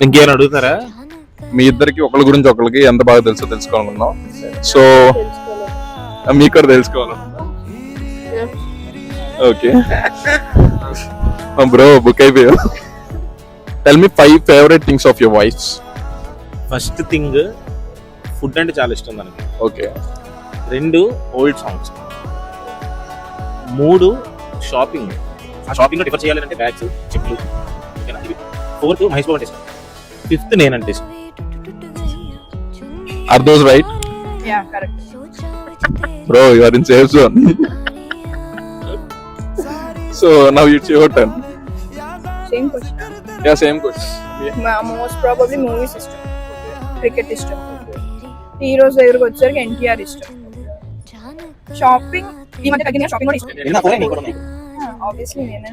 ఇంకేమైనా అడుగుతారా? మీ ఇద్దరికి ఒకరి గురించి ఒకరికి ఎంత బాగా తెలుసో తెలుసుకోవాలనుకున్నాం. సో మీకు కూడా తెలుసుకోవాలనుకున్నాం. ఓకే బ్రో, బుక్ అయిపోయా. Tell me 5 favourite things of your wife's. First thing, food అంటే చాలా ఇష్టం మనకి. ఓకే. 2 old songs. 3 షాపింగ్. ఆ షాపింగ్ లో డిఫర్ చేయాలంటే బ్యాగ్స్, చెప్పులు. ఓకేనా? 4 మహేష్ బాబు అంటే ఇష్టం. 5 నేనంటే ఇష్టం. Are those right? Yeah, correct. Bro, you are in safe zone. So now it's your turn. Same question. Yeah, same question. Most probably movies ఇష్టం, క్రికెట్ ఇష్టం, హీరోస్ దగ్గరకు వచ్చేసరికి ఎన్టీఆర్ ఇష్టం. షాపింగ్ ఈ మధ్య తగ్గిన షాపింగ్ కూడా ఇష్టం. ఆబ్వియస్లీ నేనే